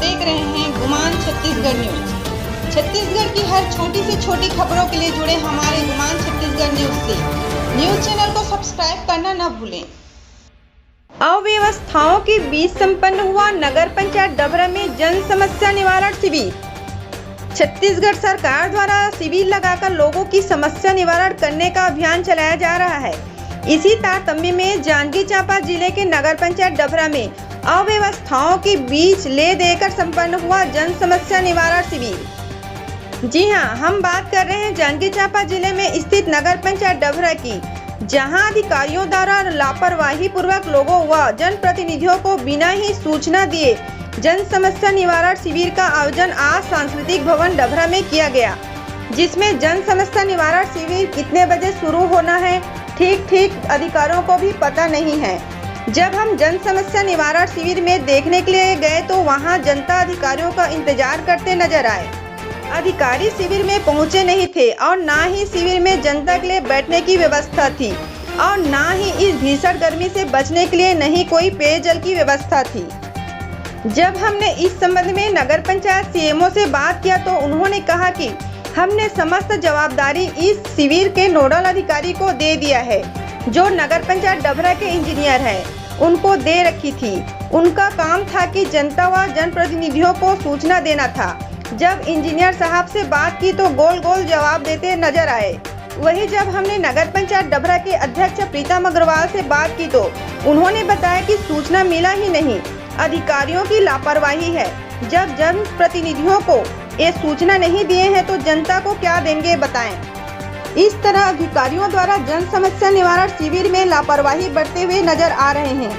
देख रहे हैं गुमान छत्तीसगढ़ न्यूज। छत्तीसगढ़ की हर छोटी से छोटी खबरों के लिए जुड़े हमारे गुमान छत्तीसगढ़ न्यूज से। न्यूज चैनल को सब्सक्राइब करना न भूलें। अव्यवस्थाओं के बीच संपन्न हुआ नगर पंचायत डभरा में जन समस्या निवारण शिविर। छत्तीसगढ़ सरकार द्वारा शिविर लगाकर लोगों की समस्या निवारण करने का अभियान चलाया जा रहा है। इसी तारतम्य में जांजगीर चांपा जिले के नगर पंचायत डभरा में अव्यवस्थाओं के बीच ले देकर संपन्न हुआ जन समस्या निवारण शिविर। जी हां, हम बात कर रहे हैं जांजगीर चांपा जिले में स्थित नगर पंचायत डभरा की, जहां अधिकारियों द्वारा लापरवाही पूर्वक लोगों व जनप्रतिनिधियों को बिना ही सूचना दिए जन समस्या निवारण शिविर का आयोजन आज सांस्कृतिक भवन डभरा में किया गया, जिसमें जन समस्या निवारण शिविर कितने बजे शुरू होना है ठीक अधिकारियों को भी पता नहीं है। जब हम जन समस्या निवारण शिविर में देखने के लिए गए तो वहां जनता अधिकारियों का इंतजार करते नजर आए। अधिकारी शिविर में पहुंचे नहीं थे और ना ही शिविर में जनता के लिए बैठने की व्यवस्था थी और ना ही इस भीषण गर्मी से बचने के लिए नहीं कोई पेयजल की व्यवस्था थी। जब हमने इस संबंध में नगर पंचायत सीएमओ से बात किया तो उन्होंने कहा कि हमने समस्त जवाबदारी इस शिविर के नोडल अधिकारी को दे दिया है, जो नगर पंचायत डभरा के इंजीनियर हैं, उनको दे रखी थी। उनका काम था कि जनता व जनप्रतिनिधियों को सूचना देना था। जब इंजीनियर साहब से बात की तो गोल गोल जवाब देते नजर आए। वहीं जब हमने नगर पंचायत डभरा के अध्यक्ष प्रीतम अग्रवाल से बात की तो उन्होंने बताया कि सूचना मिला ही नहीं, अधिकारियों की लापरवाही है। जब जनप्रतिनिधियों को ये सूचना नहीं दिए हैं तो जनता को क्या देंगे बताएं। इस तरह अधिकारियों द्वारा जन समस्या निवारण शिविर में लापरवाही बरतते हुए नजर आ रहे हैं।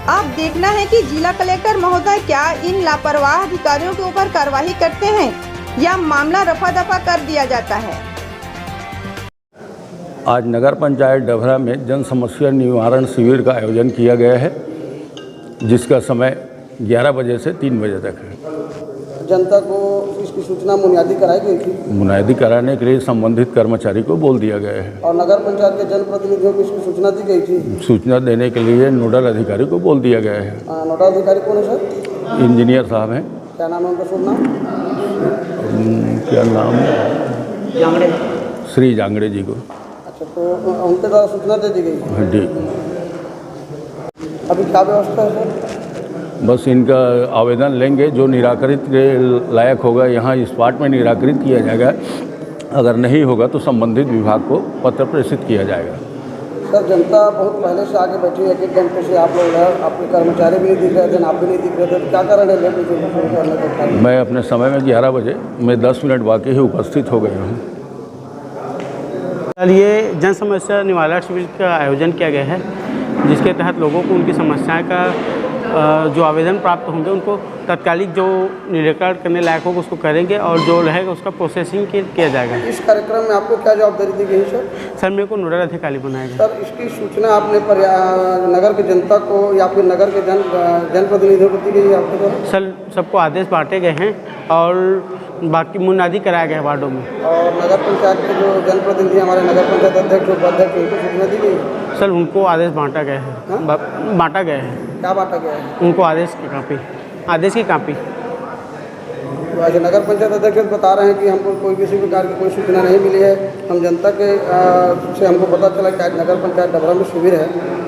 अब देखना है कि जिला कलेक्टर महोदय क्या इन लापरवाह अधिकारियों के ऊपर कार्रवाई करते हैं या मामला रफा दफा कर दिया जाता है। आज नगर पंचायत डभरा में जन समस्या निवारण शिविर का आयोजन किया गया है, जिसका समय 11 बजे से 3 बजे तक है। जनता को इसकी सूचना मुनियादी कराई गई थी। मुनियादी कराने के लिए संबंधित कर्मचारी को बोल दिया गया है और नगर पंचायत के जनप्रतिनिधियों को इसकी सूचना दी गई थी। सूचना देने के लिए नोडल अधिकारी को बोल दिया गया है। नोडल अधिकारी कौन है सर? इंजीनियर साहब हैं। क्या नाम है उनका? शुभ नाम क्या नाम? जांगड़े। श्री जांगड़े जी को। अच्छा, तो उनके द्वारा सूचना दे दी गई। हाँ जी। अभी क्या व्यवस्था है सर? बस इनका आवेदन लेंगे, जो निराकरित के लायक होगा यहाँ स्पॉट में निराकरित किया जाएगा। अगर नहीं होगा तो संबंधित विभाग को पत्र प्रेषित किया जाएगा। सर, जनता बहुत पहले से आगे बैठी है, 1 घंटे से आप लोग हैं, आपके कर्मचारी भी नहीं दिख रहे थे, आप भी नहीं दिख रहे थे, क्या कारण है लेट शुरू करने का? मैं अपने समय में 11 बजे मैं 10 मिनट बाकी ही उपस्थित हो गया हूँ। ये जन समस्या निवारण शिविर का आयोजन किया गया है, जिसके तहत लोगों को उनकी समस्याएं का जो आवेदन प्राप्त होंगे उनको तत्कालिक जो निराकरण करने लायक होगा उसको करेंगे और जो रहेगा उसका प्रोसेसिंग किया जाएगा। इस कार्यक्रम में आपको क्या जवाबदारी दी गई सर? सर, मेरे को नोडल अधिकारी बनाया गया। सर, इसकी सूचना आपने नगर के जनता को या फिर नगर के जनप्रतिनिधियों को दी गई है आपके द्वारा? सर, सबको आदेश बांटे गए हैं और बाकी मुनादी कराया गया है वार्डों में। और नगर पंचायत के जो जनप्रतिनिधि हमारे नगर पंचायत अध्यक्ष उपाध्यक्ष उनको सूचना दी गई? सर, उनको आदेश बांटा गया है। बांटा गया है। क्या बांटा गया है? उनको आदेश की कापी। तो नगर पंचायत अध्यक्ष बता रहे हैं कि हमको कोई किसी प्रकार की कोई सूचना नहीं मिली है। हम जनता के से हमको पता चला कि आज नगर पंचायत डभरा में शिविर है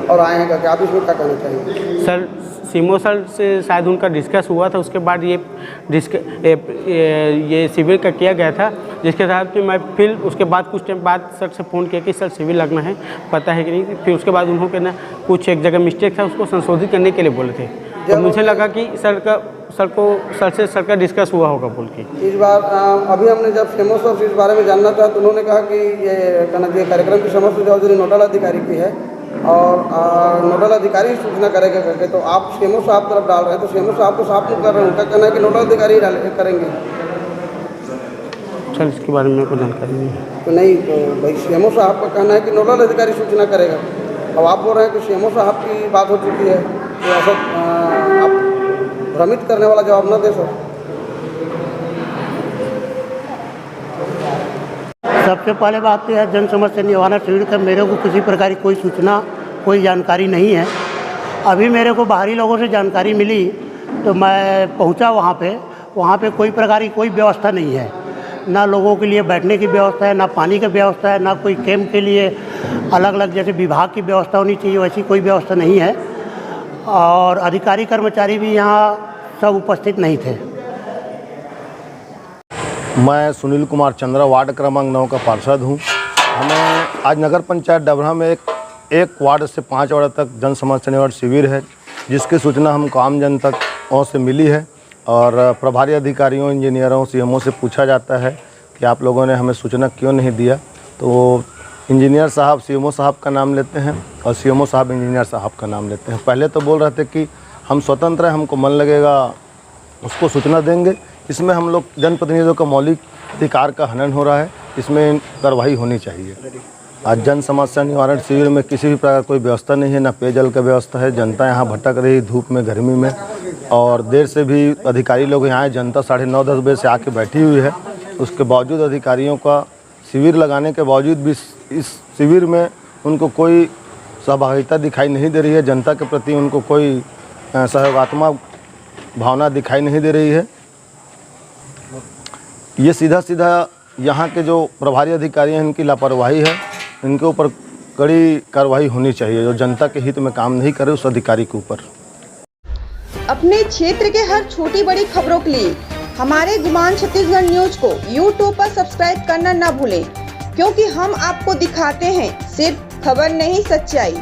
और आए हैं क्या आप इसमें क्या कहना चाहिए? सर, सीएमओ सर से शायद उनका डिस्कस हुआ था, उसके बाद ये शिविर का किया गया था, जिसके साथ कि मैं फिर उसके बाद कुछ टाइम बाद सर से फ़ोन किया कि सर शिविर लगना है, पता है कि नहीं। फिर उसके बाद उन्होंने ना कुछ एक जगह मिस्टेक था, उसको संशोधित करने के लिए बोले थे। तो मुझे लगा कि सर से डिस्कस हुआ होगा बोल के। इस बार अभी हमने जब सीएमओ सर से इस बारे में जानना चाहा तो उन्होंने कहा कि ये कार्यक्रम की समस्त जवाबदारी नोडल अधिकारी की है और नोडल अधिकारी सूचना करेगा करके। तो आप सीएमओ साहब तरफ डाल रहे हैं, तो सीएमओ साहब को साफ नहीं कर रहे हैं, उनका कहना है कि नोडल अधिकारी करेंगे। सर, इसके बारे में कोई जानकारी नहीं है। तो नहीं, तो भाई सीएमओ साहब का कहना है कि नोडल अधिकारी सूचना करेगा। अब आप बोल रहे हैं कि सीएमओ साहब की बात हो चुकी है, तो ऐसा आप भ्रमित करने वाला जवाब न दे सर। सबसे पहले बात यह है, जन समस्या निवारण शिविर का मेरे को किसी प्रकार की कोई सूचना, कोई जानकारी नहीं है। अभी मेरे को बाहरी लोगों से जानकारी मिली तो मैं पहुंचा वहाँ पे कोई प्रकार की कोई व्यवस्था नहीं है, ना लोगों के लिए बैठने की व्यवस्था है, ना पानी की व्यवस्था है, ना कोई कैंप के लिए अलग अलग जैसे विभाग की व्यवस्था होनी चाहिए वैसी कोई व्यवस्था नहीं है। और अधिकारी कर्मचारी भी यहाँ सब उपस्थित नहीं थे। मैं सुनील कुमार चंद्रा वार्ड क्रमांक 9 का पार्षद हूँ। हमें आज नगर पंचायत डभरा में एक वार्ड से 5 वार्ड तक जन समस्या निवारण शिविर है, जिसकी सूचना हमको आम जन तक से मिली है और प्रभारी अधिकारियों, इंजीनियरों, सीएमओ से पूछा जाता है कि आप लोगों ने हमें सूचना क्यों नहीं दिया, तो वो इंजीनियर साहब सीएमओ साहब का नाम लेते हैं और सीएमओ साहब इंजीनियर साहब का नाम लेते हैं। पहले तो बोल रहे थे कि हम स्वतंत्र हैं, हमको मन लगेगा उसको सूचना देंगे। इसमें हम लोग जनप्रतिनिधियों का मौलिक अधिकार का हनन हो रहा है, इसमें कार्रवाई होनी चाहिए। आज जन समस्या निवारण शिविर में किसी भी प्रकार कोई व्यवस्था नहीं है, ना पेयजल का व्यवस्था है। जनता यहाँ भटक रही धूप में, गर्मी में, और देर से भी अधिकारी लोग यहाँ आए। जनता 9:30-10 बजे से आके बैठी हुई है। उसके बावजूद अधिकारियों का शिविर लगाने के बावजूद भी इस शिविर में उनको कोई सहभागिता दिखाई नहीं दे रही है। जनता के प्रति उनको कोई सहयोगात्मक भावना दिखाई नहीं दे रही है। ये सीधा यहाँ के जो प्रभारी अधिकारी हैं इनकी लापरवाही है। इनके ऊपर कड़ी कार्रवाई होनी चाहिए। जो जनता के हित में काम नहीं करे उस अधिकारी के ऊपर। अपने क्षेत्र के हर छोटी बड़ी खबरों के लिए हमारे गुमान छत्तीसगढ़ न्यूज को YouTube पर सब्सक्राइब करना न भूलें, क्योंकि हम आपको दिखाते हैं सिर्फ खबर नहीं, सच्चाई।